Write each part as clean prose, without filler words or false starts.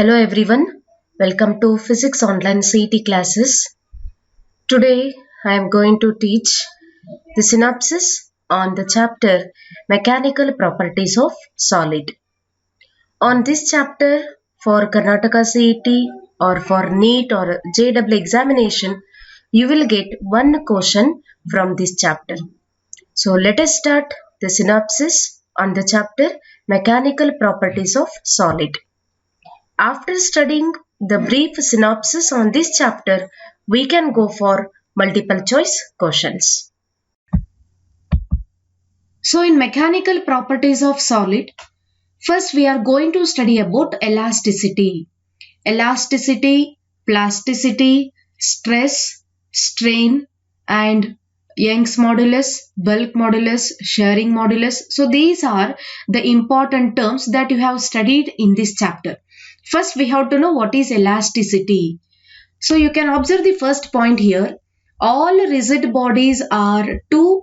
Hello everyone, welcome to Physics Online CET classes. Today I am going to teach the synopsis on the chapter Mechanical Properties of Solid. On this chapter, for Karnataka CET or for NEET or JEE examination, you will get one question from this chapter. So let us start the synopsis on the chapter Mechanical Properties of Solid. After studying the brief synopsis on this chapter, we can go for multiple choice questions. So in mechanical properties of solid, first we are going to study about elasticity. Elasticity, plasticity, stress, strain and Young's modulus, bulk modulus, shearing modulus. So these are the important terms that you have studied in this chapter. First, we have to know what is elasticity. So you can observe the first point here. All rigid bodies are to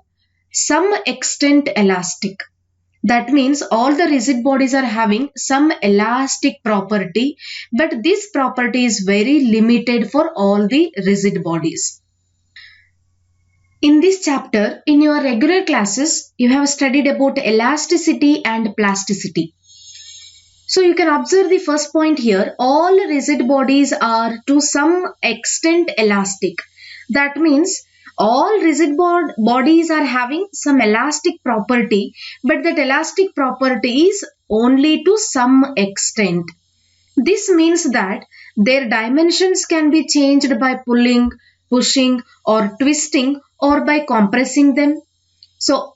some extent elastic. That means all the rigid bodies are having some elastic property, but this property is very limited for all the rigid bodies. In this chapter, in your regular classes, you have studied about elasticity and plasticity. So you can observe the first point here. All rigid bodies are to some extent elastic. That means all rigid bodies are having some elastic property, but that elastic property is only to some extent. This means that their dimensions can be changed by pulling, pushing or twisting or by compressing them. So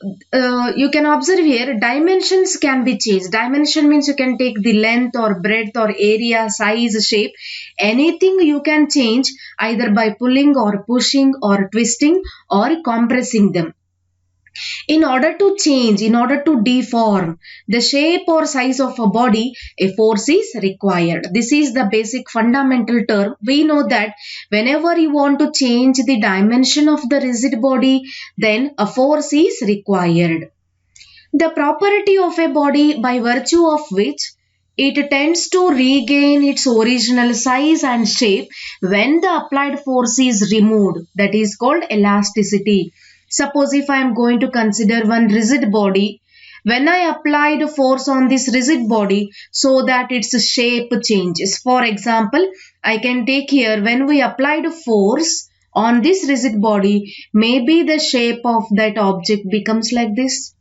you can observe here dimensions can be changed. Dimension means you can take the length or breadth or area, size, shape. Anything you can change either by pulling or pushing or twisting or compressing them. In order to change, in order to deform the shape or size of a body, a force is required. This is the basic fundamental term. We know that whenever you want to change the dimension of the rigid body, then a force is required. The property of a body by virtue of which it tends to regain its original size and shape when the applied force is removed, that is called elasticity. Suppose if I am going to consider one rigid body, when I applied force on this rigid body so that its shape changes. For example, I can take here when we applied force on this rigid body, maybe the shape of that object becomes like this.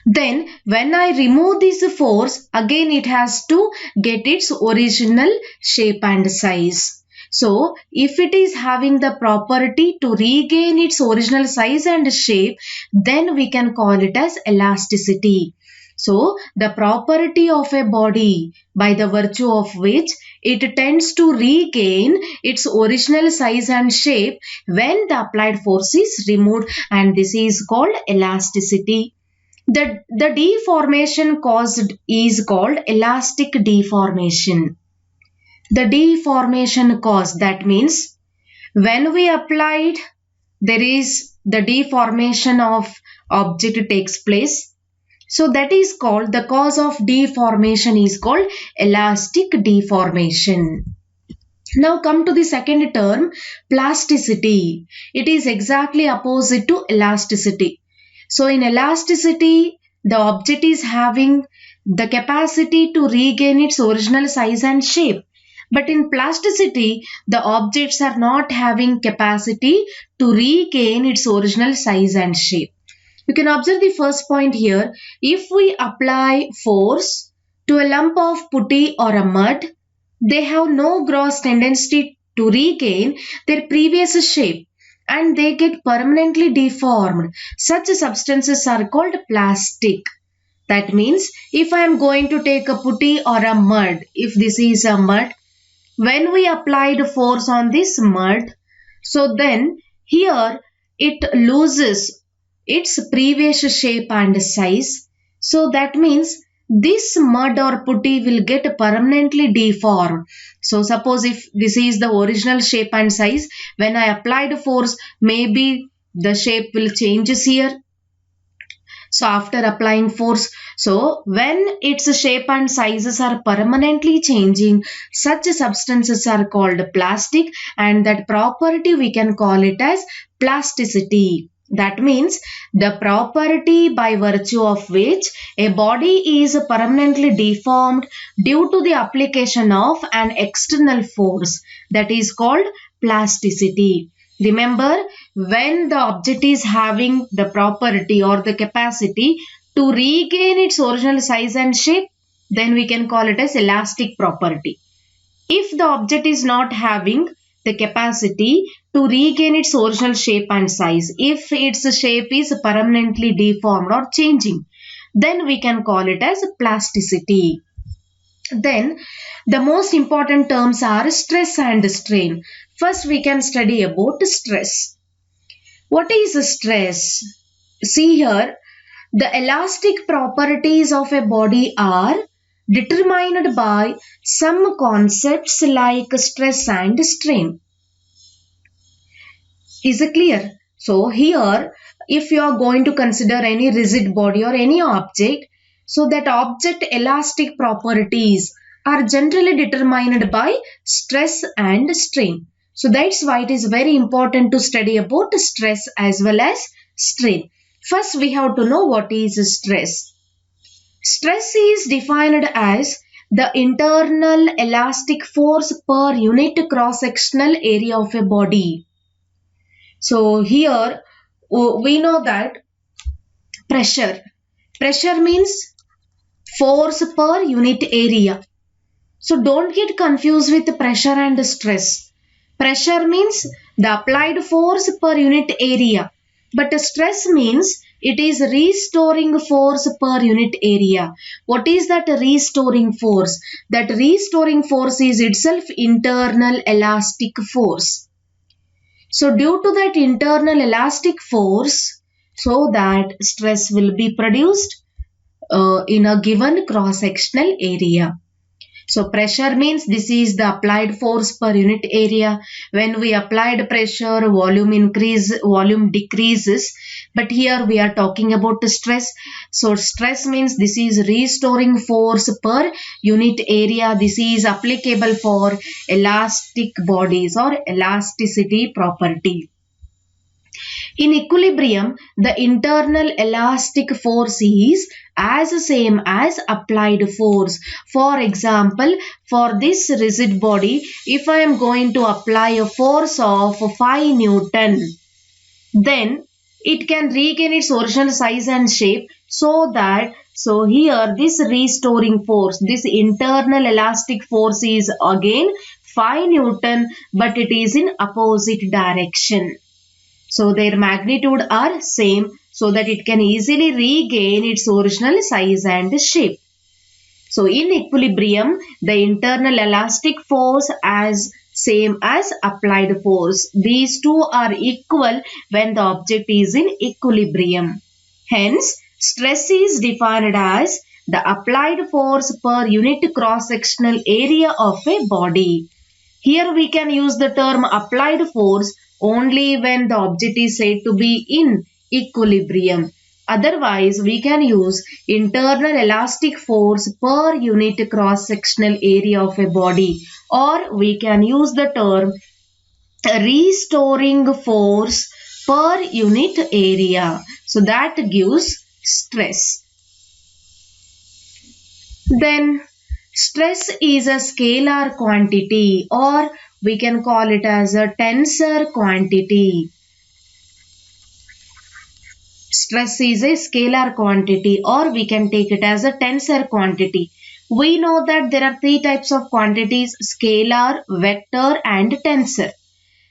Then when I remove this force, again it has to get its original shape and size. So, if it is having the property to regain its original size and shape, then we can call it as elasticity. So, the property of a body by the virtue of which it tends to regain its original size and shape when the applied force is removed, and this is called elasticity. The deformation caused is called elastic deformation. The deformation caused, that means when we applied, there is the deformation of object takes place. So that is called, the cause of deformation is called elastic deformation. Now come to the second term, plasticity. It is exactly opposite to elasticity. So in elasticity, the object is having the capacity to regain its original size and shape. But in plasticity, the objects are not having capacity to regain its original size and shape. You can observe the first point here. If we apply force to a lump of putty or a mud, they have no gross tendency to regain their previous shape and they get permanently deformed. Such substances are called plastic. That means if I am going to take a putty or a mud, if this is a mud, when we applied force on this mud, so then here it loses its previous shape and size. So that means this mud or putty will get permanently deformed. So suppose if this is the original shape and size, when I applied force, maybe the shape will change here. So after applying force, so when its shape and sizes are permanently changing, such substances are called plastic, and that property we can call it as plasticity. That means the property by virtue of which a body is permanently deformed due to the application of an external force, that is called plasticity. Remember, when the object is having the property or the capacity to regain its original size and shape, then we can call it as elastic property. If the object is not having the capacity to regain its original shape and size, if its shape is permanently deformed or changing, then we can call it as plasticity. Then the most important terms are stress and strain. First we can study about stress. What is stress? See here, the elastic properties of a body are determined by some concepts like stress and strain. Is it clear? So here, if you are going to consider any rigid body or any object, so that object elastic properties are generally determined by stress and strain. So that's why it is very important to study about stress as well as strain. First we have to know what is stress. Stress is defined as the internal elastic force per unit cross-sectional area of a body. So here we know that pressure means force per unit area. So don't get confused with pressure and stress. Pressure means the applied force per unit area, but stress means it is restoring force per unit area. What is that restoring force? That restoring force is itself internal elastic force. So due to that internal elastic force, so that stress will be produced in a given cross-sectional area. So pressure means this is the applied force per unit area. When we applied pressure, volume decreases. But here we are talking about stress. So stress means this is restoring force per unit area. This is applicable for elastic bodies or elasticity property. In equilibrium, the internal elastic force is as same as applied force. For example, for this rigid body, if I am going to apply a force of 5 Newton, then it can regain its original size and shape, so here this restoring force, this internal elastic force is again 5 Newton, but it is in opposite direction. So their magnitude are same, so that it can easily regain its original size and shape. So in equilibrium, the internal elastic force as same as applied force. These two are equal when the object is in equilibrium. Hence, stress is defined as the applied force per unit cross-sectional area of a body. Here we can use the term applied force only when the object is said to be in equilibrium. Otherwise, we can use internal elastic force per unit cross-sectional area of a body, or we can use the term restoring force per unit area. So that gives stress. Then stress is a scalar quantity, or we can call it as a tensor quantity. Stress is a scalar quantity, or we can take it as a tensor quantity. We know that there are three types of quantities: scalar, vector and tensor.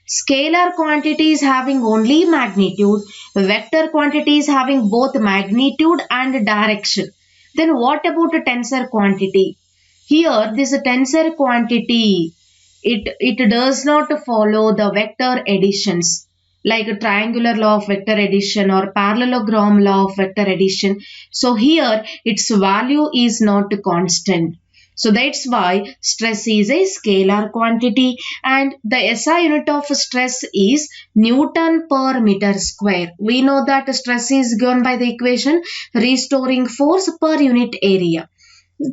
Scalar quantities having only magnitude, vector quantities having both magnitude and direction. Then what about a tensor quantity? Here this tensor quantity, it does not follow the vector additions like a triangular law of vector addition or parallelogram law of vector addition. So here its value is not constant. So that's why stress is a scalar quantity and the SI unit of stress is Newton per meter square. We know that stress is given by the equation restoring force per unit area.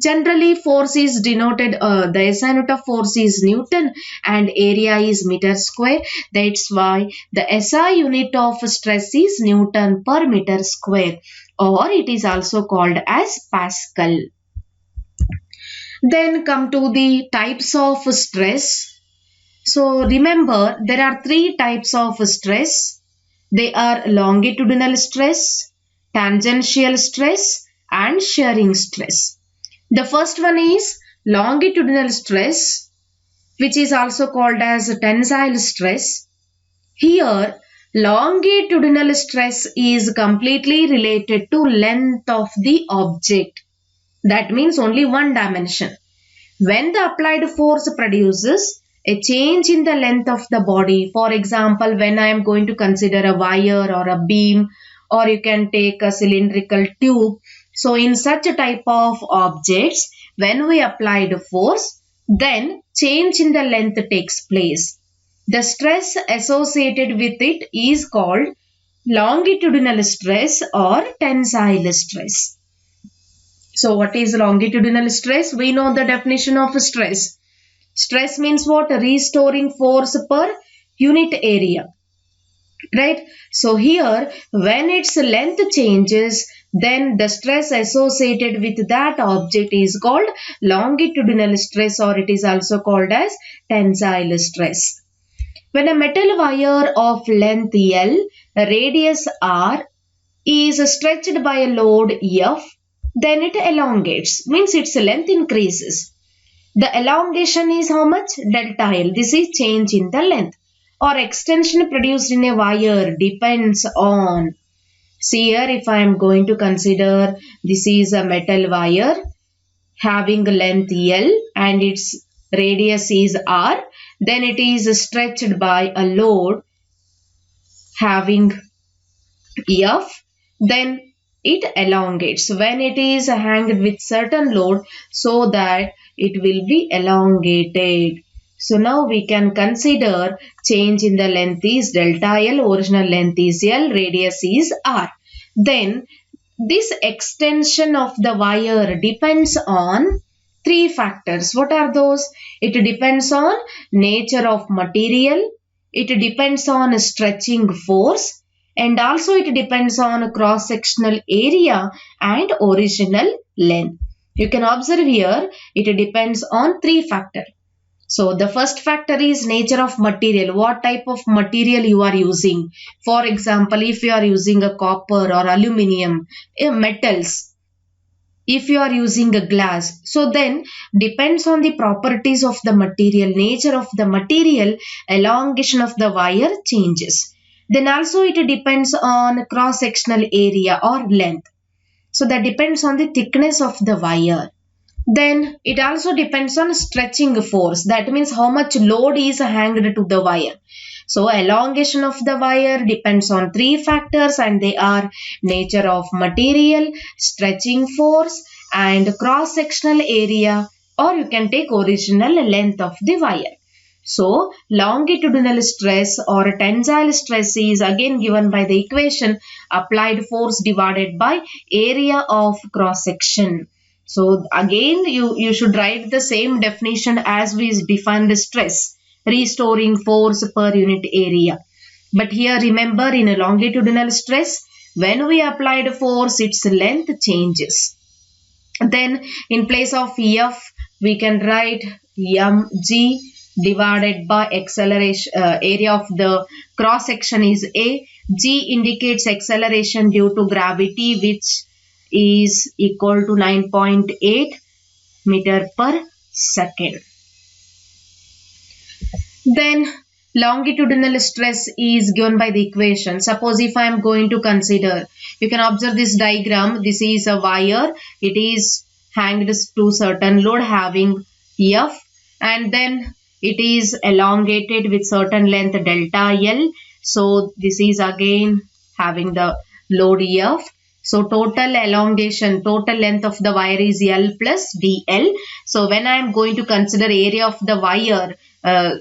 Generally, force is denoted, the SI unit of force is Newton and area is meter square. That's why the SI unit of stress is Newton per meter square, or it is also called as Pascal. Then come to the types of stress. So remember, there are three types of stress. They are longitudinal stress, tangential stress and shearing stress. The first one is longitudinal stress, which is also called as tensile stress. Here, longitudinal stress is completely related to length of the object. That means only one dimension. When the applied force produces a change in the length of the body, for example, when I am going to consider a wire or a beam, or you can take a cylindrical tube. So in such a type of objects, when we apply the force, then change in the length takes place. The stress associated with it is called longitudinal stress or tensile stress. So what is longitudinal stress? We know the definition of stress. Stress means what? Restoring force per unit area. Right? So here, when its length changes, then the stress associated with that object is called longitudinal stress, or it is also called as tensile stress. When a metal wire of length L, radius R is stretched by a load F, then it elongates, means its length increases. The elongation is how much? Delta L. This is change in the length, or extension produced in a wire depends on. See here, if I am going to consider this is a metal wire having length L and its radius is R, then it is stretched by a load having F, then it elongates when it is hanged with certain load, so that it will be elongated. So now we can consider change in the length is delta L, original length is L, radius is R. Then this extension of the wire depends on three factors. What are those? It depends on nature of material, it depends on stretching force, and also it depends on cross-sectional area and original length. You can observe here, it depends on three factors. So the first factor is nature of material. What type of material you are using? For example, if you are using a copper or aluminium, metals, if you are using a glass, so then depends on the properties of the material, nature of the material, elongation of the wire changes. Then also it depends on cross-sectional area or length. So that depends on the thickness of the wire. Then it also depends on stretching force. That means how much load is hanged to the wire. So elongation of the wire depends on three factors, and they are nature of material, stretching force and cross-sectional area, or you can take original length of the wire. So longitudinal stress or tensile stress is again given by the equation applied force divided by area of cross-section. So again you should write the same definition as we defined the stress, restoring force per unit area. But here remember, in a longitudinal stress, when we applied force, its length changes. Then in place of F, we can write mg divided by acceleration, area of the cross section is A. G indicates acceleration due to gravity, which is equal to 9.8 meter per second. Then longitudinal stress is given by the equation. Suppose if I am going to consider, you can observe this diagram. This is a wire. It is hanged to certain load having F, and then it is elongated with certain length delta L. So this is again having the load F. So total elongation, total length of the wire is L plus DL. So when I am going to consider area of the wire,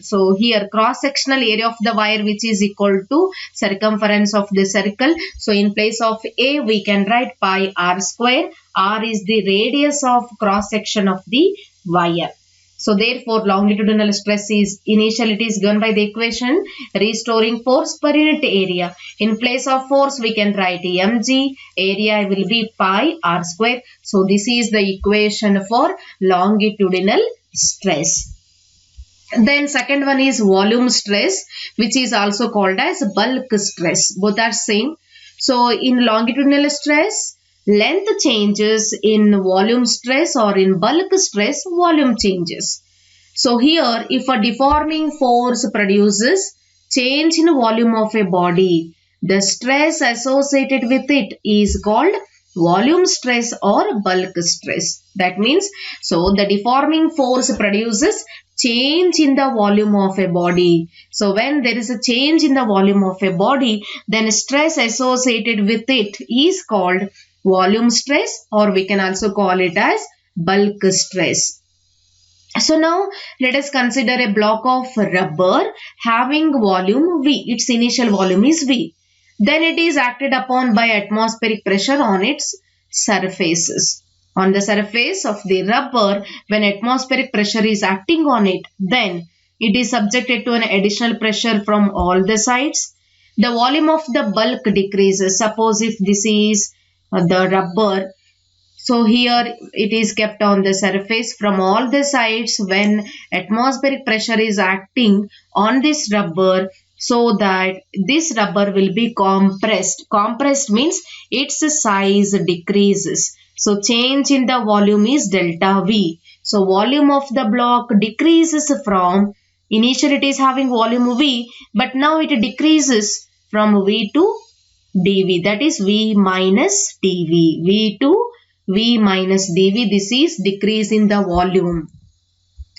so here cross-sectional area of the wire which is equal to circumference of the circle. So in place of A we can write pi r square. R is the radius of cross-section of the wire. So therefore longitudinal stress is initially it is given by the equation restoring force per unit area. In place of force we can write mg, area will be pi r square. So this is the equation for longitudinal stress. Then second one is volume stress, which is also called as bulk stress. Both are same. So in longitudinal stress, length changes, in volume stress or in bulk stress, volume changes. So here if a deforming force produces change in volume of a body, the stress associated with it is called volume stress or bulk stress. That means, so the deforming force produces change in the volume of a body. So when there is a change in the volume of a body, then stress associated with it is called volume stress, or we can also call it as bulk stress. So now let us consider a block of rubber having volume V. Its initial volume is V. Then it is acted upon by atmospheric pressure on its surfaces. On the surface of the rubber, when atmospheric pressure is acting on it, then it is subjected to an additional pressure from all the sides. The volume of the bulk decreases. Suppose if this is the rubber, so here it is kept on the surface from all the sides. When atmospheric pressure is acting on this rubber, so that this rubber will be compressed. Compressed means its size decreases. So change in the volume is delta V. So volume of the block decreases from, initially it is having volume V, but now it decreases from V to dV. That is V minus dV. V to V minus dV. This is decrease in the volume.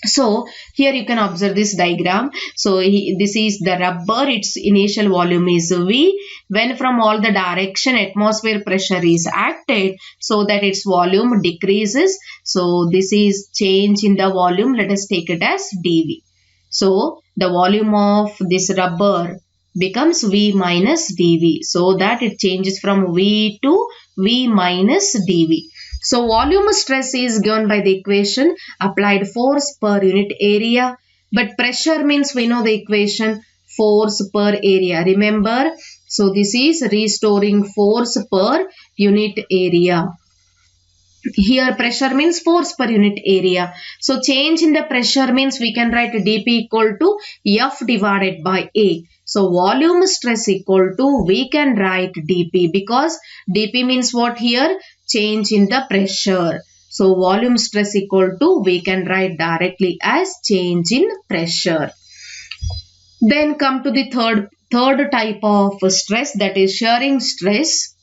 So here you can observe this diagram. So this is the rubber, its initial volume is V. When from all the direction atmosphere pressure is acted, so that its volume decreases. So this is change in the volume. Let us take it as dV. So the volume of this rubber becomes V minus dV. So that it changes from V to V minus dV. So volume stress is given by the equation applied force per unit area. But pressure means we know the equation force per area. Remember, so this is restoring force per unit area. Here pressure means force per unit area. So change in the pressure means we can write dP equal to F divided by A. So volume stress equal to, we can write dP, because dP means what here? Change in the pressure. So volume stress equal to, we can write directly as change in pressure. Then come to the third type of stress, that is shearing stress.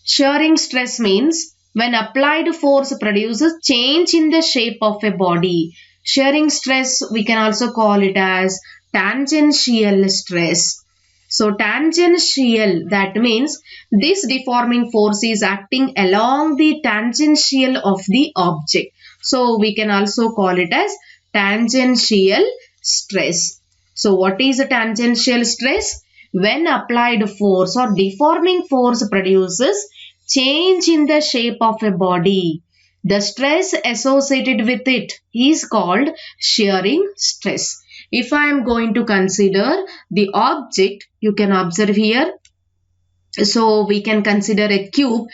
Shearing stress means when applied force produces change in the shape of a body. Shearing stress we can also call it as tangential stress. So tangential, that means this deforming force is acting along the tangential of the object. So we can also call it as tangential stress. So what is a tangential stress? When applied force or deforming force produces change in the shape of a body, the stress associated with it is called shearing stress. If I am going to consider the object, you can observe here. So we can consider a cube.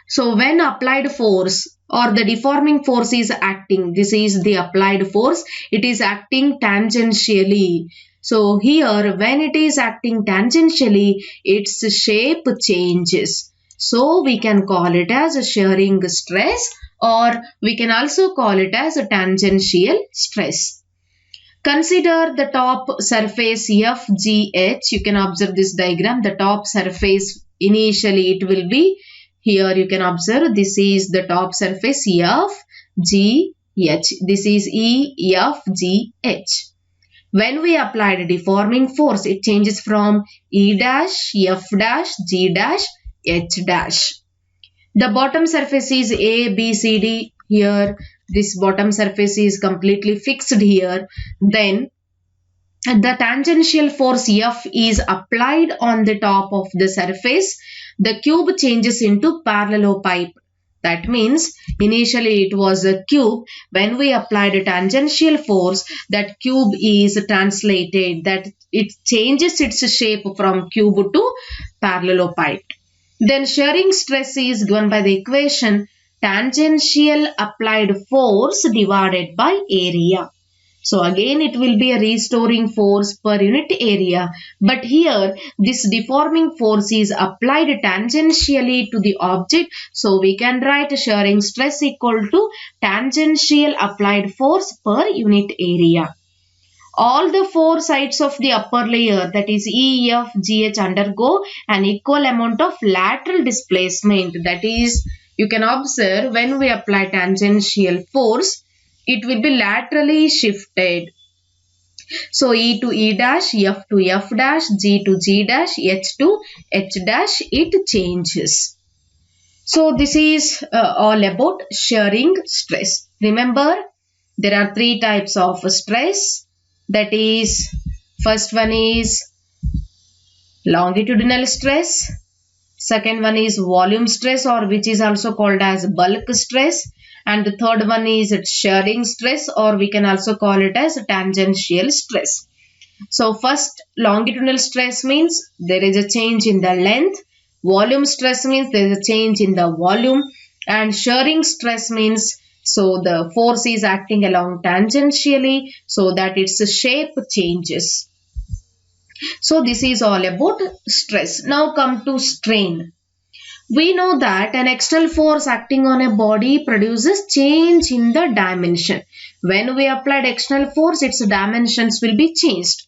So when applied force or the deforming force is acting, this is the applied force, it is acting tangentially. So here when it is acting tangentially, its shape changes. So we can call it as a shearing stress, or we can also call it as a tangential stress. Consider the top surface FGH. You can observe this diagram. The top surface, initially it will be, here you can observe this is the top surface FGH. This is EFGH. When we applied a deforming force, it changes from E dash, F dash, G dash, H dash. The bottom surface is A, B, C, D. Here, this bottom surface is completely fixed here. Then, the tangential force F is applied on the top of the surface. The cube changes into parallelopipe. That means initially it was a cube. When we applied a tangential force, that cube is translated, that it changes its shape from cube to parallelopipe. Then shearing stress is given by the equation tangential applied force divided by area. So again it will be a restoring force per unit area, but here this deforming force is applied tangentially to the object, so we can write shearing stress equal to tangential applied force per unit area. All the four sides of the upper layer, that is E, F, G, H, undergo an equal amount of lateral displacement. That is, you can observe when we apply tangential force, it will be laterally shifted. So E to E dash, F to F dash, G to G dash, H to H dash, it changes. So this is all about shearing stress. Remember, there are three types of stress. That is, first one is longitudinal stress. Second one is volume stress, or which is also called as bulk stress. And the third one is shearing stress, or we can also call it as tangential stress. So first, longitudinal stress means there is a change in the length. Volume stress means there is a change in the volume. And shearing stress means so the force is acting along tangentially so that its shape changes. So this is all about stress. Now come to strain. We know that an external force acting on a body produces change in the dimension. When we applied external force, its dimensions will be changed.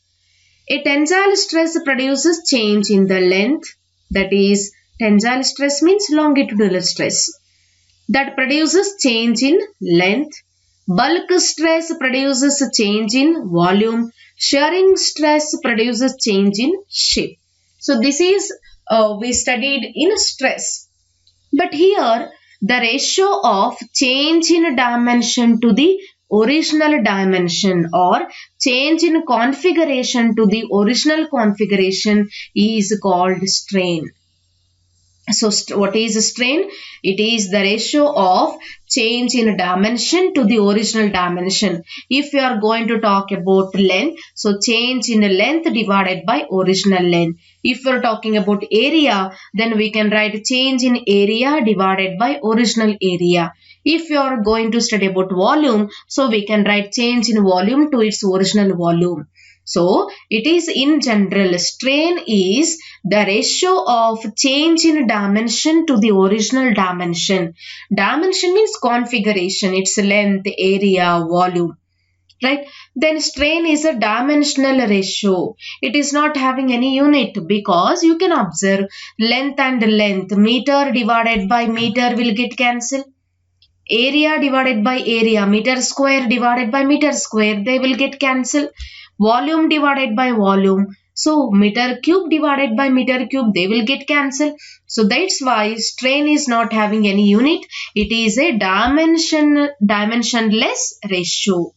A tensile stress produces change in the length. That is, tensile stress means longitudinal stress. That produces change in length. Bulk stress produces change in volume. Shearing stress produces change in shape. So this is we studied in stress. But here the ratio of change in dimension to the original dimension or change in configuration to the original configuration is called strain. So what is strain? It is the ratio of change in dimension to the original dimension. If you are going to talk about length, so change in length divided by original length. If we are talking about area, then we can write change in area divided by original area. If you are going to study about volume, so we can write change in volume to its original volume. So it is in general, strain is the ratio of change in dimension to the original dimension. Dimension means configuration, its length, area, volume. Right? Then strain is a dimensional ratio. It is not having any unit because you can observe length and length. Meter divided by meter will get cancelled. Area divided by area, meter square divided by meter square, they will get cancelled. Volume divided by volume, so meter cube divided by meter cube, they will get cancelled. So that's why strain is not having any unit. It is a dimensionless ratio.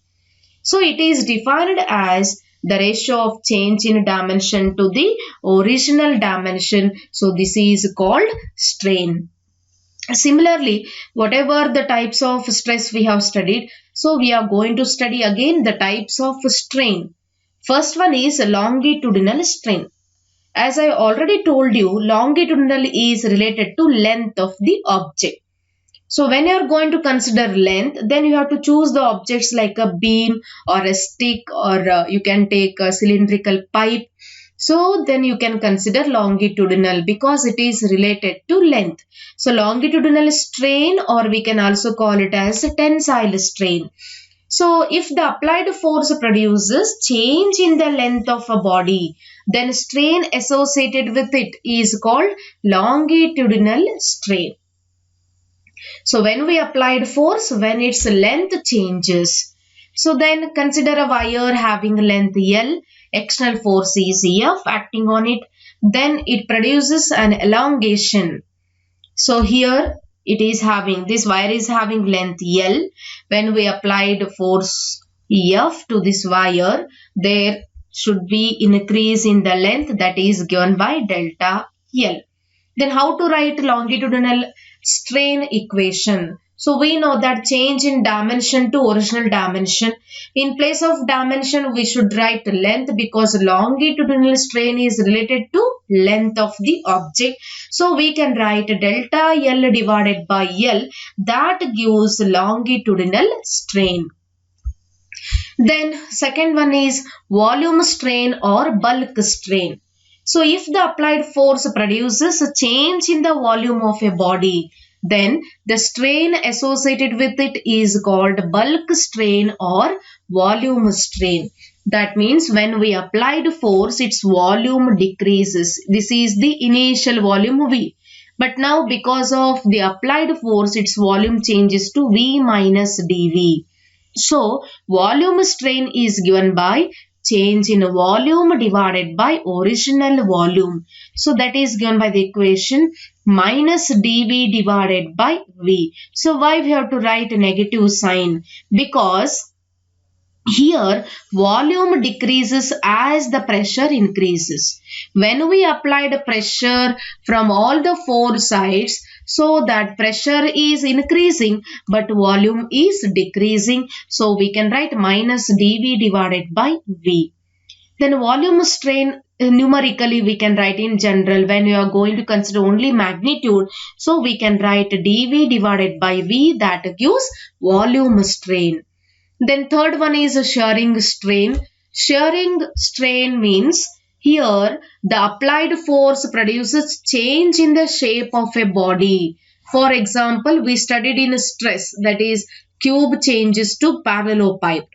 So it is defined as the ratio of change in dimension to the original dimension. So this is called strain. Similarly, whatever the types of stress we have studied, so we are going to study again the types of strain. First one is longitudinal strain. As I already told you, longitudinal is related to length of the object. So when you are going to consider length, then you have to choose the objects like a beam or a stick, or you can take a cylindrical pipe. So then you can consider longitudinal because it is related to length. So longitudinal strain, or we can also call it as a tensile strain. So if the applied force produces change in the length of a body, then strain associated with it is called longitudinal strain. So when we applied force, when its length changes, so then consider a wire having length L, external force is F acting on it, then it produces an elongation. So here it is having, this wire is having length L. When we applied force F to this wire, there should be increase in the length, that is given by delta L. Then how to write longitudinal strain equation? So we know that change in dimension to original dimension. In place of dimension, we should write length, because longitudinal strain is related to length of the object. So we can write delta L divided by L, that gives longitudinal strain. Then second one is volume strain or bulk strain. So if the applied force produces a change in the volume of a body, then the strain associated with it is called bulk strain or volume strain. That means when we applied force, its volume decreases. This is the initial volume V. But now because of the applied force, its volume changes to V minus dV. So volume strain is given by change in volume divided by original volume. So that is given by the equation minus dV divided by V. So why we have to write a negative sign? Because here volume decreases as the pressure increases. When we applied pressure from all the four sides, so that pressure is increasing but volume is decreasing. So we can write minus dV divided by V. Then volume strain numerically we can write in general when you are going to consider only magnitude. So we can write dV divided by V, that gives volume strain. Then third one is a shearing strain. Shearing strain means here the applied force produces change in the shape of a body. For example, we studied in stress, that is cube changes to parallelepiped.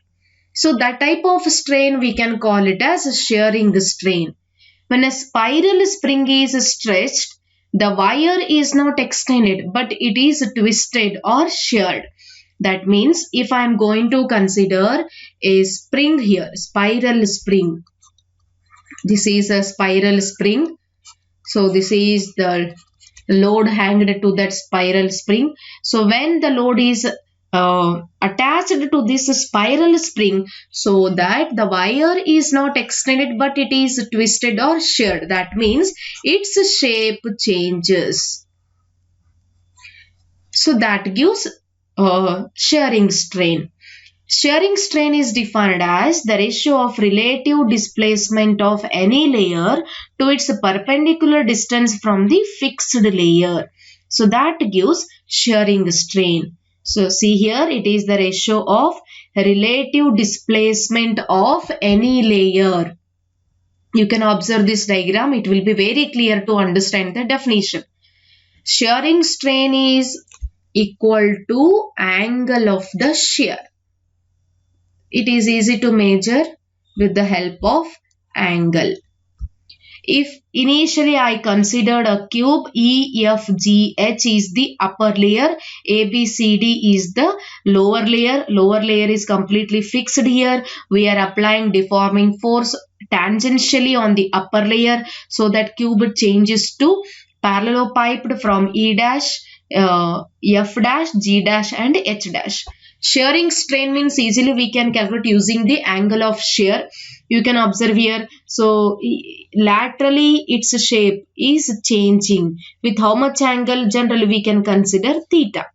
So that type of strain we can call it as a shearing strain. When a spiral spring is stretched, the wire is not extended but it is twisted or sheared. That means if I am going to consider a spring here, spiral spring. This is a spiral spring. So this is the load hanged to that spiral spring. So when the load is attached to this spiral spring, so that the wire is not extended but it is twisted or sheared. That means its shape changes. So that gives shearing strain. Shearing strain is defined as the ratio of relative displacement of any layer to its perpendicular distance from the fixed layer. So that gives shearing strain. So see here, it is the ratio of relative displacement of any layer. You can observe this diagram. It will be very clear to understand the definition. Shearing strain is equal to angle of the shear. It is easy to measure with the help of angle. If initially I considered a cube, E, F, G, H is the upper layer, A, B, C, D is the lower layer. Lower layer is completely fixed here. We are applying deforming force tangentially on the upper layer, so that cube changes to parallelepiped from E dash, F dash, G dash and H dash. Shearing strain means easily we can calculate using the angle of shear. You can observe here. So laterally its shape is changing. With how much angle? Generally we can consider theta.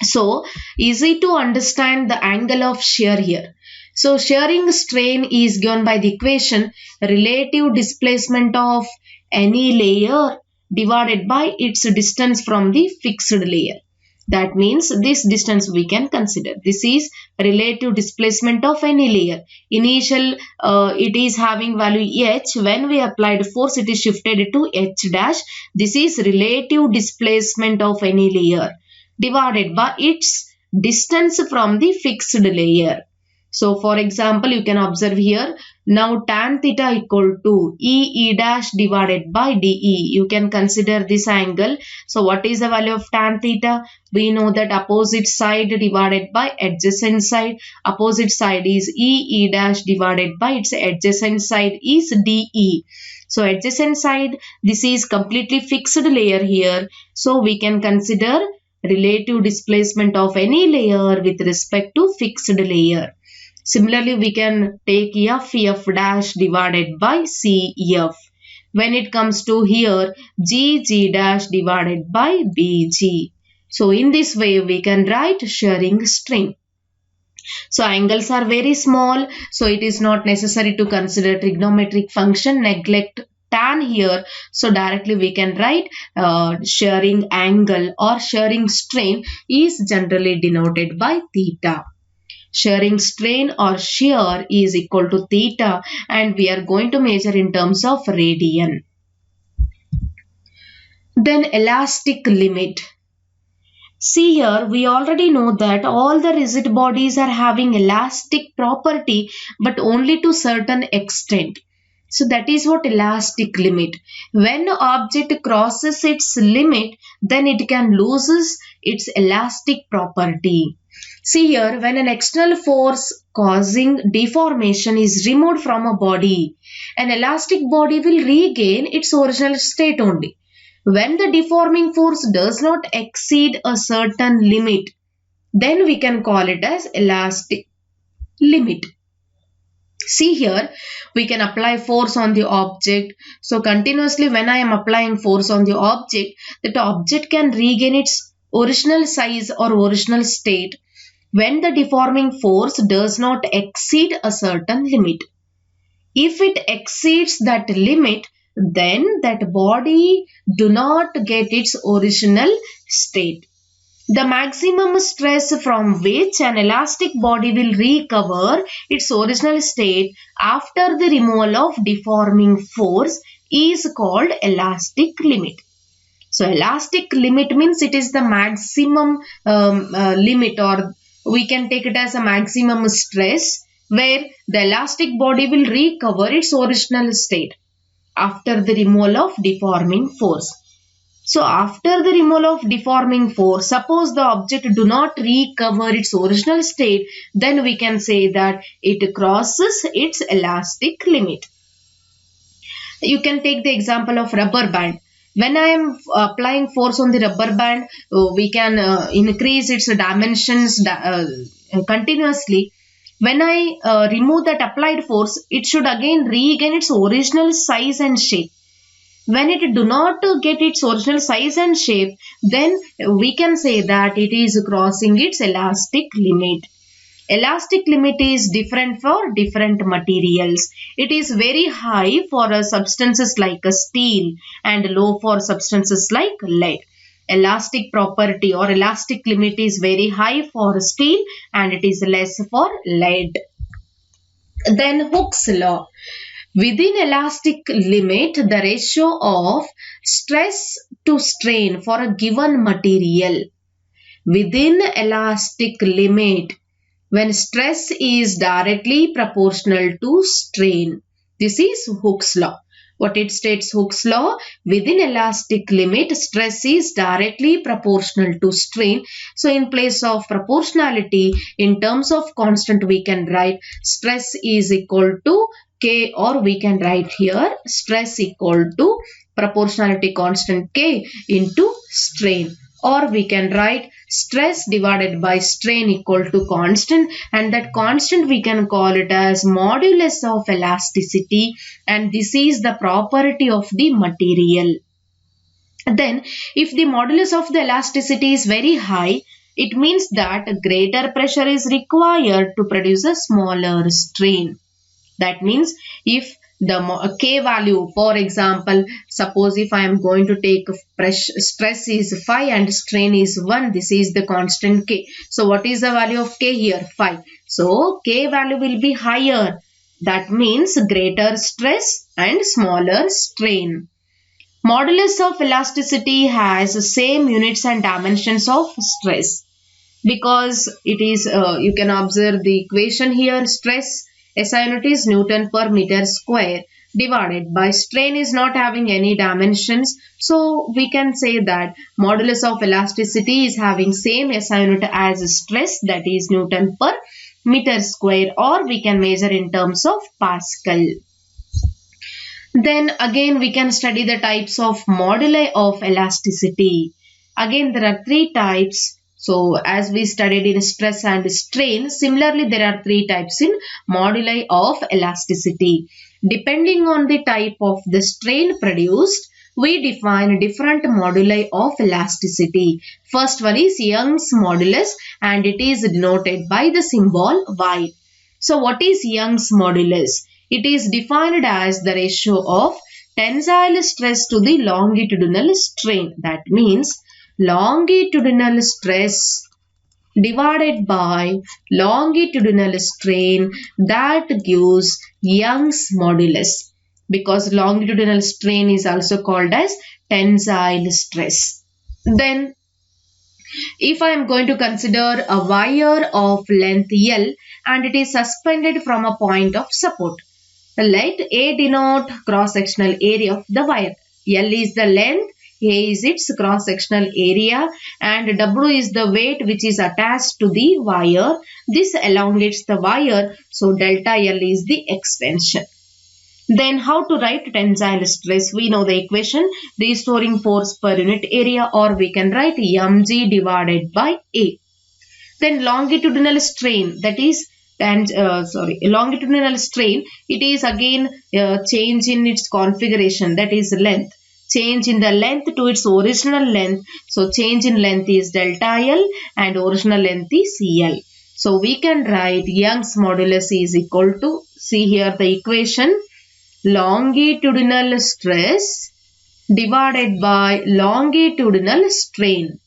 So easy to understand the angle of shear here. So shearing strain is given by the equation relative displacement of any layer divided by its distance from the fixed layer. That means this distance we can consider. This is relative displacement of any layer. Initial it is having value h. When we applied force, it is shifted to h dash. This is relative displacement of any layer divided by its distance from the fixed layer. So for example, you can observe here. Now tan theta equal to E dash divided by DE. You can consider this angle. So what is the value of tan theta? We know that opposite side divided by adjacent side. Opposite side is E dash divided by its adjacent side is DE. So adjacent side, this is completely fixed layer here. So we can consider relative displacement of any layer with respect to fixed layer. Similarly, we can take F dash divided by CF. When it comes to here, G dash divided by BG. So in this way, we can write shearing strain. So angles are very small, so it is not necessary to consider trigonometric function, neglect tan here. So directly we can write shearing angle or shearing strain is generally denoted by theta. Shearing strain or shear is equal to theta, and we are going to measure in terms of radian. Then elastic limit. See here, we already know that all the rigid bodies are having elastic property, but only to certain extent. So that is what elastic limit. When the object crosses its limit, then it can loses its elastic property. See here, when an external force causing deformation is removed from a body, an elastic body will regain its original state only. When the deforming force does not exceed a certain limit, then we can call it as elastic limit. See here, we can apply force on the object. So continuously when I am applying force on the object, that object can regain its original size or original state when the deforming force does not exceed a certain limit. If it exceeds that limit, then that body do not get its original state. The maximum stress from which an elastic body will recover its original state after the removal of deforming force is called elastic limit. So elastic limit means it is the maximum limit, or we can take it as a maximum stress where the elastic body will recover its original state after the removal of deforming force. So after the removal of deforming force, suppose the object do not recover its original state, then we can say that it crosses its elastic limit. You can take the example of rubber band. When I am applying force on the rubber band, we can increase its dimensions continuously. When I remove that applied force, it should again regain its original size and shape. When it do not get its original size and shape, then we can say that it is crossing its elastic limit. Elastic limit is different for different materials. It is very high for substances like steel and low for substances like lead. Elastic property or elastic limit is very high for steel and it is less for lead. Then Hooke's law. Within elastic limit, the ratio of stress to strain for a given material. Within elastic limit, when stress is directly proportional to strain. This is Hooke's law. What it states, Hooke's law, within elastic limit, stress is directly proportional to strain. So in place of proportionality, in terms of constant, we can write stress is equal to K, or we can write here stress equal to proportionality constant K into strain. Or we can write stress divided by strain equal to constant, and that constant we can call it as modulus of elasticity, and this is the property of the material. Then if the modulus of the elasticity is very high, it means that greater pressure is required to produce a smaller strain. That means if the K value, for example, suppose if I am going to take stress is 5 and strain is 1, this is the constant K. So what is the value of K here? 5. So K value will be higher. That means greater stress and smaller strain. Modulus of elasticity has the same units and dimensions of stress. Because it is, you can observe the equation here, stress SI unit is Newton per meter square divided by strain is not having any dimensions. So we can say that modulus of elasticity is having same SI unit as stress, that is Newton per meter square, or we can measure in terms of Pascal. Then again we can study the types of moduli of elasticity. Again there are three types. So as we studied in stress and strain, similarly there are three types in moduli of elasticity. Depending on the type of the strain produced, we define different moduli of elasticity. First one is Young's modulus and it is denoted by the symbol Y. So what is Young's modulus? It is defined as the ratio of tensile stress to the longitudinal strain. That means longitudinal stress divided by longitudinal strain, that gives Young's modulus, because longitudinal strain is also called as tensile stress. Then if I am going to consider a wire of length L and it is suspended from a point of support, let A denote cross-sectional area of the wire. L is the length, A is its cross-sectional area, and W is the weight which is attached to the wire. This elongates the wire, so delta L is the extension. Then how to write tensile stress? We know the equation, restoring force per unit area, or we can write mg divided by A. Then longitudinal strain, that is longitudinal strain, it is again change in its configuration, that is length. Change in the length to its original length. So change in length is delta L and original length is L. So we can write Young's modulus is equal to, see here the equation, longitudinal stress divided by longitudinal strain.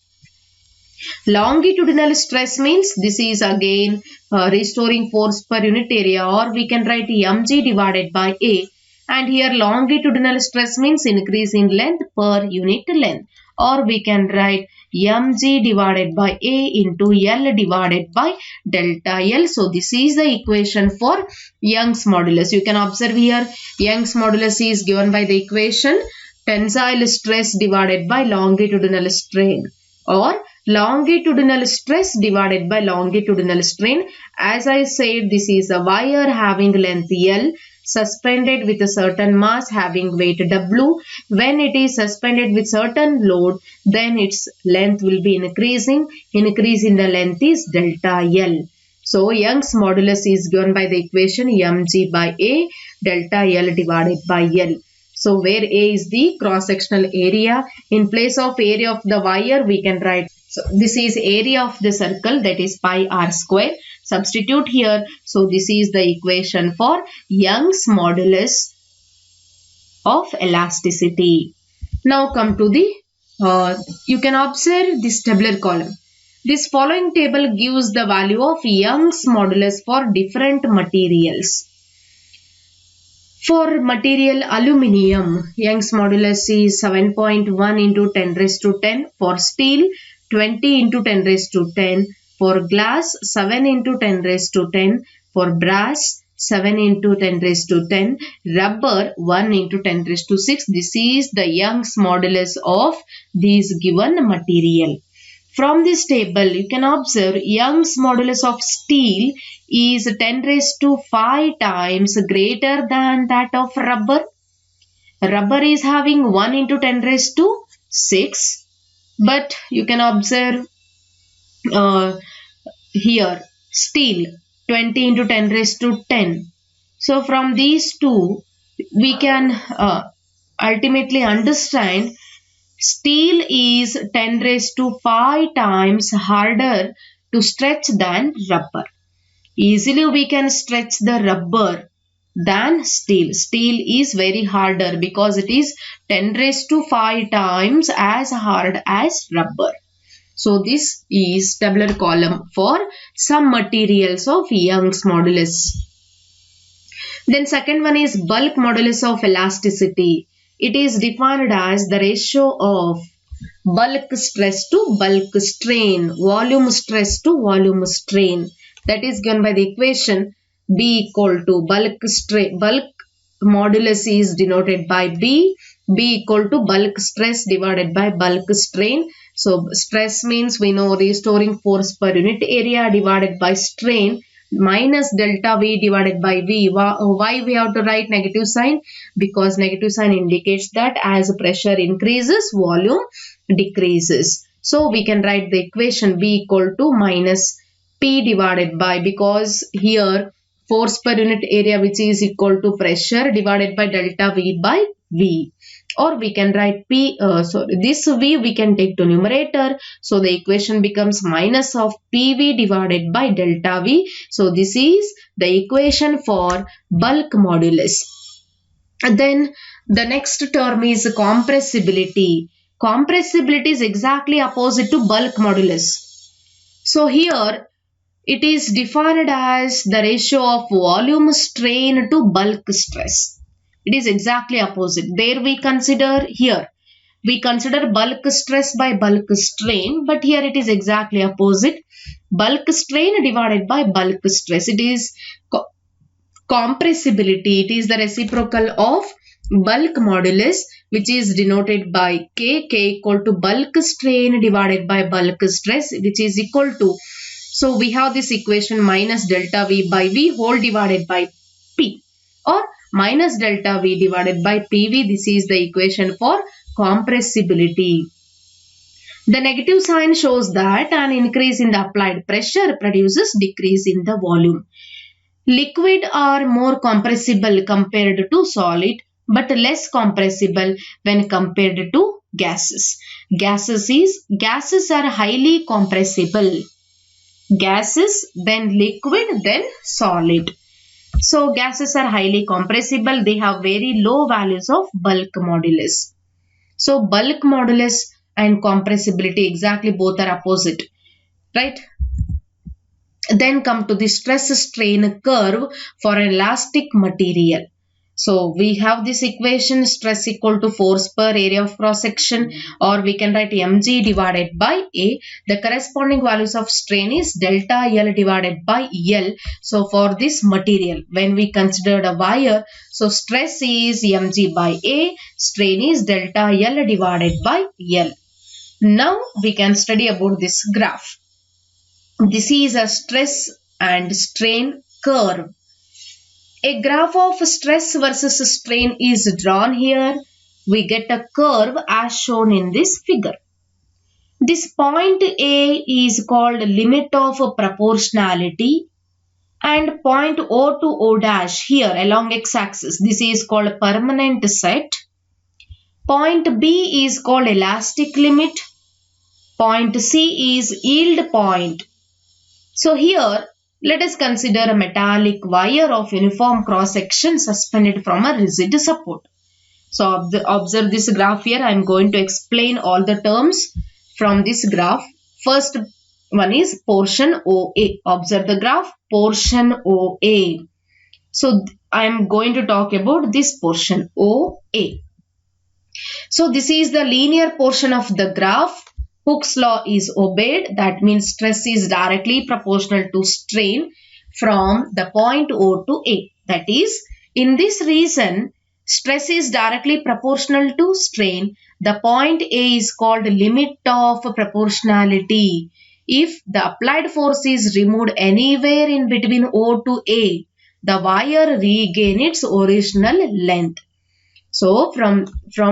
Longitudinal stress means this is again restoring force per unit area, or we can write mg divided by A. And here longitudinal stress means increase in length per unit length, or we can write mg divided by A into L divided by delta L. So this is the equation for Young's modulus. You can observe here Young's modulus is given by the equation tensile stress divided by longitudinal strain, or longitudinal stress divided by longitudinal strain. As I said, this is a wire having length L suspended with a certain mass having weight W. When it is suspended with certain load, then its length will be increasing. Increase in the length is delta L. So Young's modulus is given by the equation mg by A, delta L divided by L. So where A is the cross-sectional area, in place of area of the wire we can write, so this is area of the circle, that is pi r square. Substitute here. So this is the equation for Young's modulus of elasticity. Now come to the, you can observe this tabular column. This following table gives the value of Young's modulus for different materials. For material aluminium, Young's modulus is 7.1 into 10 raised to 10. For steel, 20 into 10 raised to 10. For glass, 7 into 10 raised to 10. For brass, 7 into 10 raised to 10. Rubber, 1 into 10 raised to 6. This is the Young's modulus of this given material. From this table, you can observe Young's modulus of steel is 10 raised to 5 times greater than that of rubber. Rubber is having 1 into 10 raised to 6. But you can observe here steel 20 into 10 raised to 10. So from these two we can ultimately understand steel is 10 raised to 5 times harder to stretch than rubber. Easily we can stretch the rubber than steel. Steel is very harder because it is 10 raised to 5 times as hard as rubber. So this is tabular column for some materials of Young's modulus. Then second one is bulk modulus of elasticity. It is defined as the ratio of bulk stress to bulk strain, volume stress to volume strain. That is given by the equation B equal to bulk modulus is denoted by B equal to bulk stress divided by bulk strain. So stress means we know restoring force per unit area divided by strain. minus delta V divided by V. Why we have to write negative sign? Because negative sign indicates that as pressure increases, volume decreases. So we can write the equation V equal to minus P divided by, because here force per unit area which is equal to pressure divided by delta V by V. Or we can write this V we can take to numerator. So the equation becomes minus of PV divided by delta V. So this is the equation for bulk modulus. And then the next term is compressibility. Compressibility is exactly opposite to bulk modulus. So here it is defined as the ratio of volume strain to bulk stress. It is exactly opposite. There we consider bulk stress by bulk strain, but here it is exactly opposite. Bulk strain divided by bulk stress. It is compressibility. It is the reciprocal of bulk modulus, which is denoted by K equal to bulk strain divided by bulk stress, which is equal to, so we have this equation minus delta V by V whole divided by P, or minus delta V divided by PV. This is the equation for compressibility. The negative sign shows that an increase in the applied pressure produces decrease in the volume. Liquid are more compressible compared to solid, but less compressible when compared to gases. Gases are highly compressible. Gases, then liquid, then solid. So gases are highly compressible. They have very low values of bulk modulus. So bulk modulus and compressibility exactly both are opposite, right? Then come to the stress strain curve for an elastic material. So we have this equation, stress equal to force per area of cross section, or we can write mg divided by A. The corresponding values of strain is delta L divided by L. So for this material, when we considered a wire, so stress is mg by A, strain is delta L divided by L. Now we can study about this graph. This is a stress and strain curve. A graph of stress versus strain is drawn here. We get a curve as shown in this figure. This point A is called limit of proportionality, and point O to O dash here along x-axis, this is called permanent set. Point B is called elastic limit. Point C is yield point. So here let us consider a metallic wire of uniform cross section suspended from a rigid support. So observe this graph here. I am going to explain all the terms from this graph. First one is portion OA. Observe the graph, portion OA. So I am going to talk about this portion OA. So this is the linear portion of the graph. Hooke's law is obeyed. That means stress is directly proportional to strain from the point O to A. That is, in this reason, stress is directly proportional to strain. The point A is called limit of proportionality. If the applied force is removed anywhere in between O to A, the wire regains its original length. So from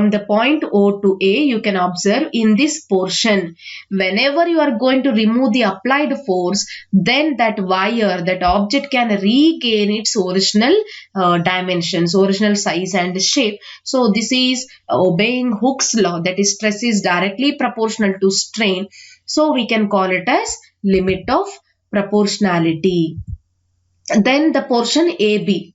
the point O to A, you can observe in this portion, whenever you are going to remove the applied force, then that wire, that object can regain its original dimensions, original size and shape. So this is obeying Hooke's law, that is stress is directly proportional to strain. So we can call it as limit of proportionality. Then the portion AB.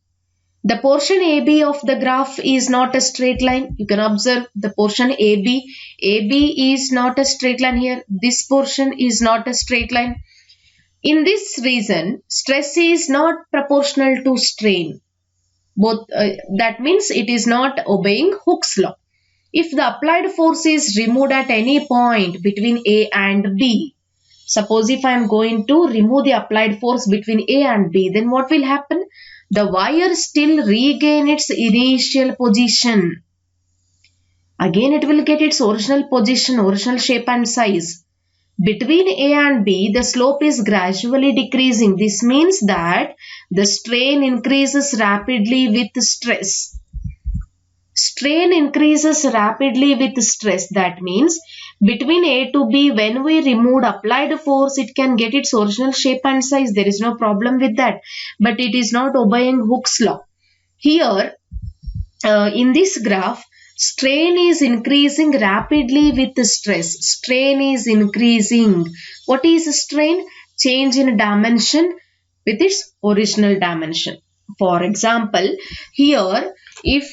The portion AB of the graph is not a straight line. You can observe the portion AB. AB is not a straight line here. This portion is not a straight line. In this reason, stress is not proportional to strain. That means it is not obeying Hooke's law. If the applied force is removed at any point between A and B, suppose if I am going to remove the applied force between A and B, then what will happen? The wire still regain its initial position. Again it will get its original position, original shape and size. Between A and B, the slope is gradually decreasing. This means that the strain increases rapidly with stress. Strain increases rapidly with stress. That means between A to B, when we removed applied force, it can get its original shape and size. There is no problem with that. But it is not obeying Hooke's law. Here, in this graph, strain is increasing rapidly with stress. Strain is increasing. What is strain? Change in dimension with its original dimension. For example, here if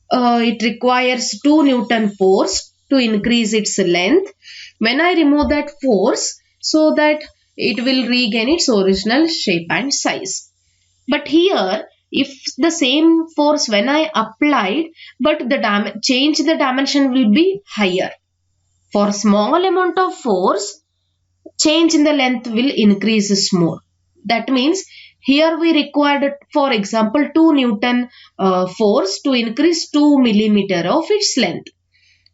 it requires 2 Newton force to increase its length, when I remove that force, so that it will regain its original shape and size. But here, if the same force when I applied, but the change the dimension will be higher. For small amount of force, change in the length will increase more. That means here we required, for example, 2 Newton force to increase 2 millimeter of its length.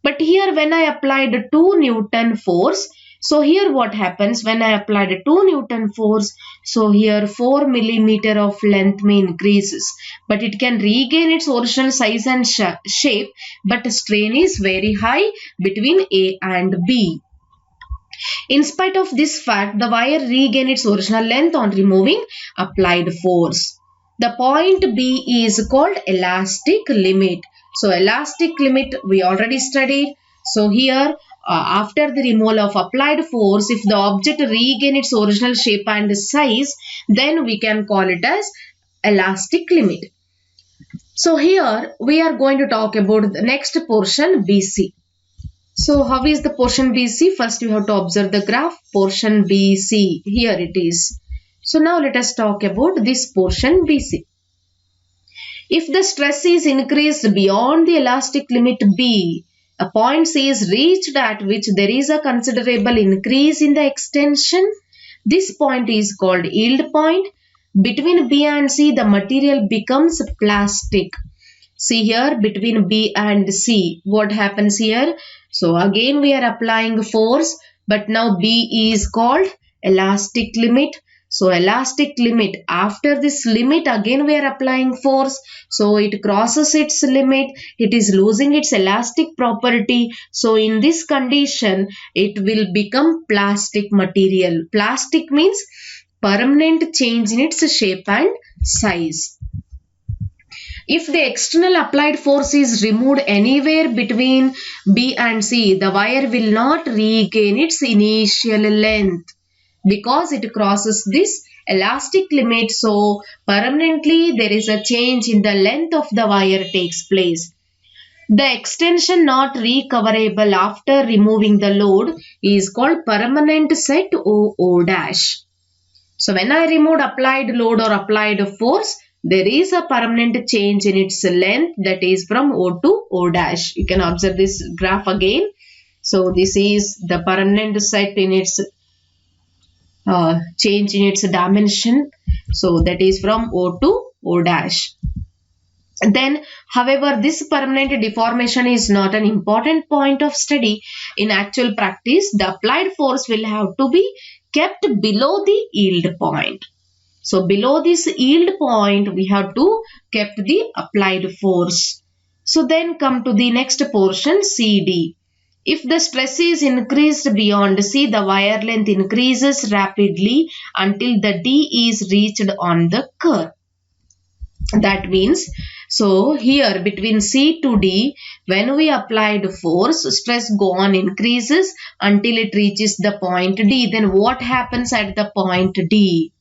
But here when I applied 2 Newton force, so here what happens when I applied 2 Newton force, so here 4 millimeter of length may increases. But it can regain its original size and shape, but strain is very high between A and B. In spite of this fact, the wire regained its original length on removing applied force. The point B is called elastic limit. So elastic limit we already studied. So here after the removal of applied force, if the object regain its original shape and size, then we can call it as elastic limit. So here we are going to talk about the next portion, BC. So how is the portion BC? First you have to observe the graph, portion BC. Here it is. So now let us talk about this portion BC. If the stress is increased beyond the elastic limit B, a point C is reached at which there is a considerable increase in the extension. This point is called yield point. Between B and C, the material becomes plastic. See here, between B and C, what happens here? So again we are applying force, but now B is called elastic limit. So elastic limit, after this limit again we are applying force. So it crosses its limit, it is losing its elastic property. So in this condition, it will become plastic material. Plastic means permanent change in its shape and size. If the external applied force is removed anywhere between B and C, the wire will not regain its initial length because it crosses this elastic limit. So permanently there is a change in the length of the wire takes place. The extension not recoverable after removing the load is called permanent set O dash. So when I removed applied load or applied force, there is a permanent change in its length, that is from O to O dash. You can observe this graph again. So this is the permanent set in its change in its dimension. So that is from O to O dash. Then, however, this permanent deformation is not an important point of study. In actual practice, the applied force will have to be kept below the yield point. So below this yield point, we have to kept the applied force. So then come to the next portion, CD. If the stress is increased beyond C, the wire length increases rapidly until the D is reached on the curve. That means, so here between C to D, when we applied force, stress go on increases until it reaches the point D. Then what happens at the point D?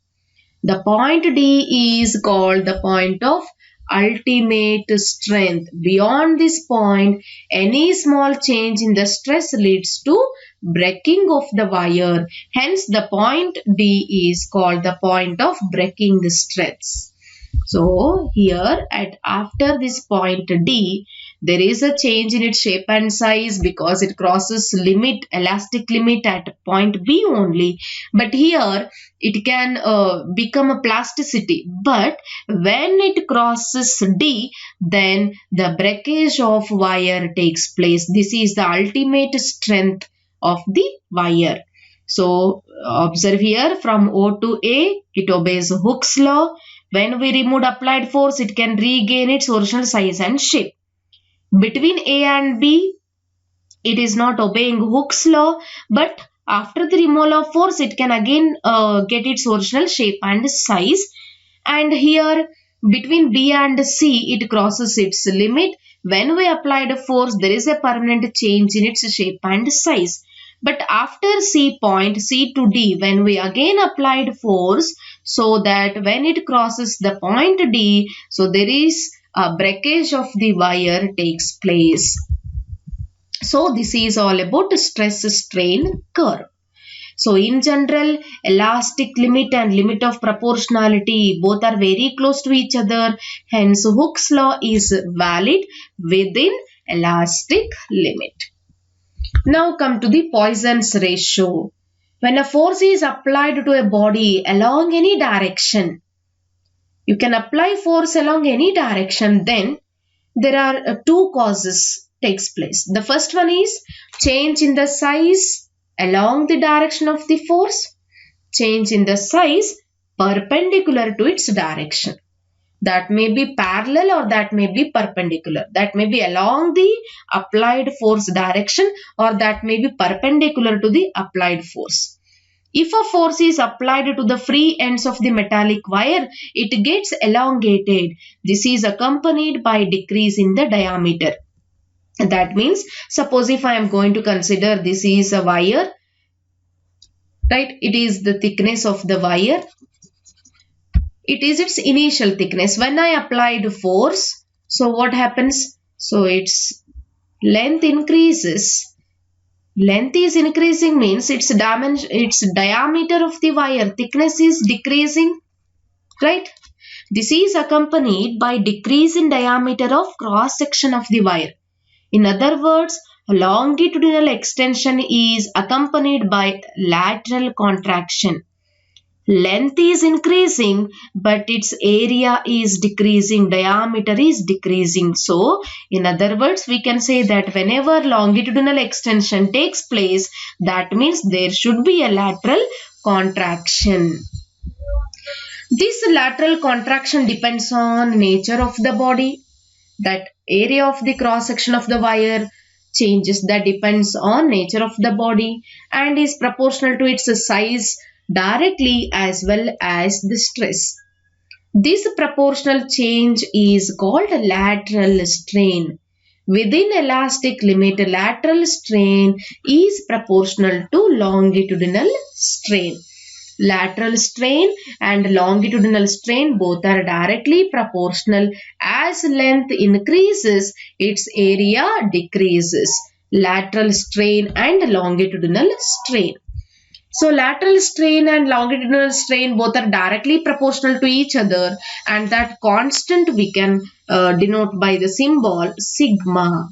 The point D is called the point of ultimate strength. Beyond this point, any small change in the stress leads to breaking of the wire. Hence, the point D is called the point of breaking stress. So here after this point D, there is a change in its shape and size because it crosses elastic limit at point B only. But here it can become a plasticity. But when it crosses D, then the breakage of wire takes place. This is the ultimate strength of the wire. So observe here, from O to A, it obeys Hooke's law. When we remove applied force, it can regain its original size and shape. Between A and B, it is not obeying Hooke's law, but after the removal of force, it can again get its original shape and size. And here, between B and C, it crosses its limit. When we applied a force, there is a permanent change in its shape and size. But after C point, C to D, when we again applied force, so that when it crosses the point D, so there is a breakage of the wire takes place. So this is all about stress strain curve. So in general, elastic limit and limit of proportionality both are very close to each other. Hence Hooke's law is valid within elastic limit. Now come to the Poisson's ratio. When a force is applied to a body along any direction, you can apply force along any direction, then there are two causes takes place. The first one is change in the size along the direction of the force, change in the size perpendicular to its direction. That may be parallel or that may be perpendicular. That may be along the applied force direction or that may be perpendicular to the applied force. If a force is applied to the free ends of the metallic wire, it gets elongated. This is accompanied by decrease in the diameter. That means, suppose if I am going to consider this is a wire, right? It is the thickness of the wire. It is its initial thickness. When I applied force, so what happens? So its length increases. Length is increasing means its diameter of the wire thickness is decreasing, right? This is accompanied by decrease in diameter of cross section of the wire. In other words, longitudinal extension is accompanied by lateral contraction. Length is increasing, but its area is decreasing, diameter is decreasing. So, in other words, we can say that whenever longitudinal extension takes place, that means there should be a lateral contraction. This lateral contraction depends on nature of the body. That area of the cross section of the wire changes, that depends on nature of the body and is proportional to its size directly as well as the stress. This proportional change is called lateral strain. Within elastic limit, lateral strain is proportional to longitudinal strain. Lateral strain and longitudinal strain both are directly proportional. As length increases, its area decreases. Lateral strain and longitudinal strain. So lateral strain and longitudinal strain both are directly proportional to each other, and that constant we can denote by the symbol sigma.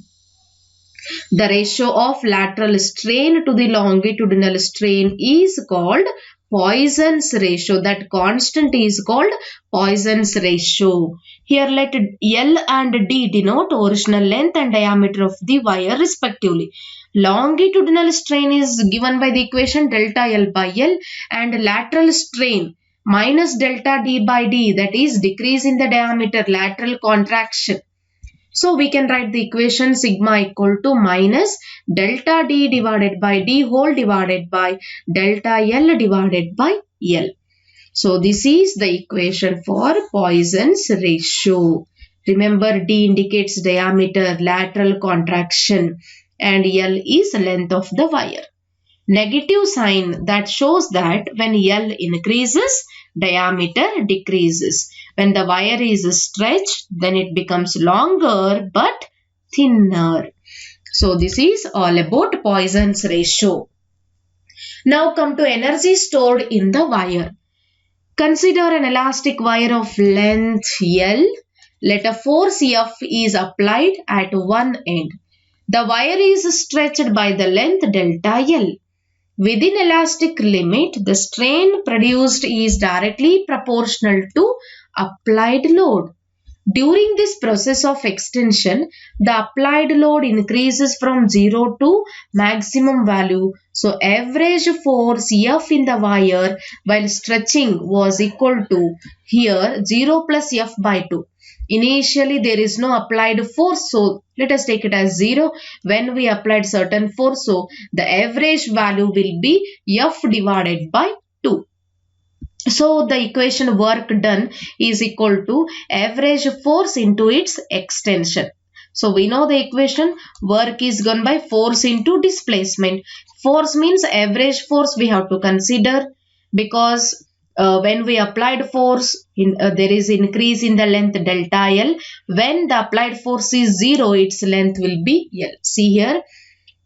The ratio of lateral strain to the longitudinal strain is called Poisson's ratio. That constant is called Poisson's ratio. Here let L and D denote original length and diameter of the wire respectively. Longitudinal strain is given by the equation delta L by L, and lateral strain minus delta D by D, that is decrease in the diameter, lateral contraction. So we can write the equation sigma equal to minus delta D divided by D whole divided by delta L divided by L. So this is the equation for Poisson's ratio. Remember, D indicates diameter, lateral contraction, and L is length of the wire. Negative sign that shows that when L increases, diameter decreases. When the wire is stretched, then it becomes longer but thinner. So this is all about Poisson's ratio. Now come to energy stored in the wire. Consider an elastic wire of length L. Let a force F is applied at one end. The wire is stretched by the length delta L. Within elastic limit, the strain produced is directly proportional to applied load. During this process of extension, the applied load increases from 0 to maximum value. So average force F in the wire while stretching was equal to here 0 plus F by 2. Initially there is no applied force, so let us take it as 0. When we applied certain force, so the average value will be F divided by 2. So the equation work done is equal to average force into its extension. So we know the equation, work is done by force into displacement. Force means average force we have to consider, because when we applied force, there is increase in the length delta L. When the applied force is 0, its length will be L. See here,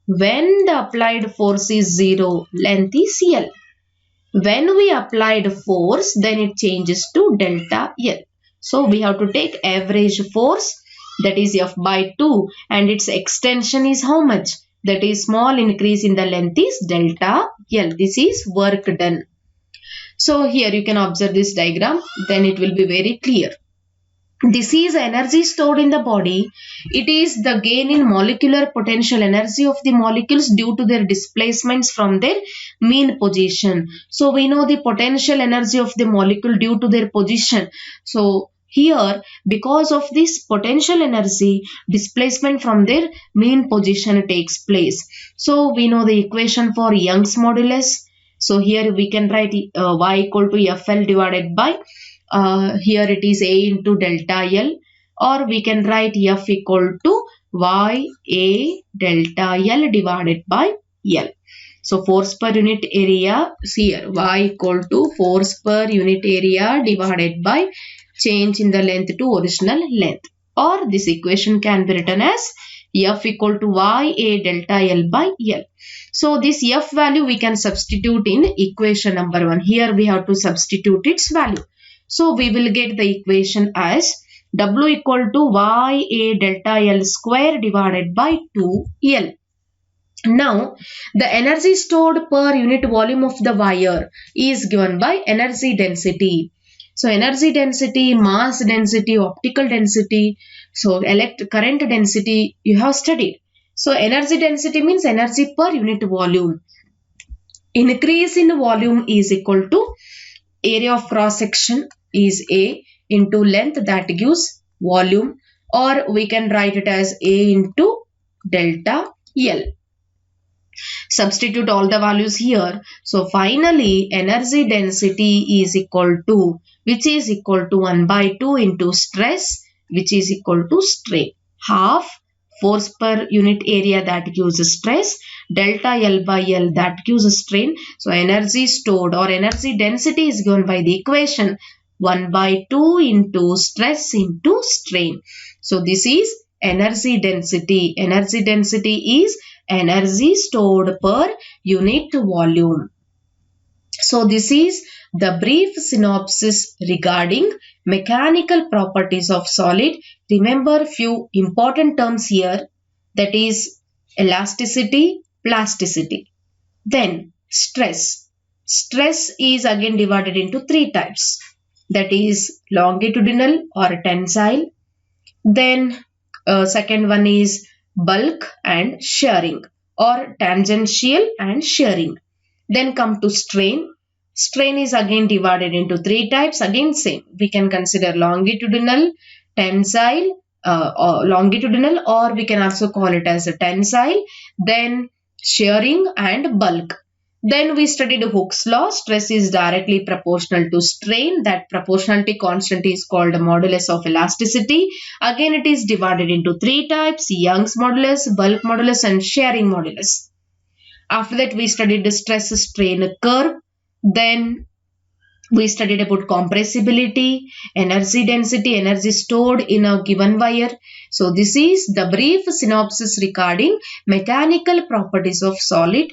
when the applied force is 0, length is L. When we applied force, then it changes to delta L. So we have to take average force, that is F by 2, and its extension is how much? That is small increase in the length is delta L. This is work done. So here you can observe this diagram, then it will be very clear. This is energy stored in the body. It is the gain in molecular potential energy of the molecules due to their displacements from their mean position. So we know the potential energy of the molecule due to their position. So here, because of this potential energy, displacement from their mean position takes place. So we know the equation for Young's modulus. So here we can write y equal to FL divided by here it is A into delta L, or we can write F equal to Y A delta L divided by L. So force per unit area, see here Y equal to force per unit area divided by change in the length to original length, or this equation can be written as F equal to Y A delta L by L. So this F value we can substitute in equation number 1. Here we have to substitute its value. So we will get the equation as W equal to Y A delta L square divided by 2L. Now the energy stored per unit volume of the wire is given by energy density. So energy density, mass density, optical density, so current density you have studied. So energy density means energy per unit volume. Increase in volume is equal to area of cross section is A into length, that gives volume, or we can write it as A into delta L. Substitute all the values here. So finally energy density is equal to, which is equal to 1 by 2 into stress, which is equal to strain, half force per unit area, that gives stress, delta L by L, that gives strain. So energy stored or energy density is given by the equation 1 by 2 into stress into strain. So this is energy density. Energy density is energy stored per unit volume. So this is the brief synopsis regarding mechanical properties of solid. Remember few important terms here, that is elasticity, plasticity. Then stress. Stress is again divided into 3 types, that is longitudinal or tensile. Then second one is bulk and shearing, or tangential and shearing. Then come to strain. Strain is again divided into 3 types. Again same. We can consider longitudinal, tensile, or we can also call it as a tensile. Then shearing and bulk. Then we studied Hooke's law. Stress is directly proportional to strain. That proportionality constant is called modulus of elasticity. Again it is divided into 3 types: Young's modulus, bulk modulus and shearing modulus. After that we studied the stress strain curve. Then we studied about compressibility, energy density, energy stored in a given wire. So this is the brief synopsis regarding mechanical properties of solid.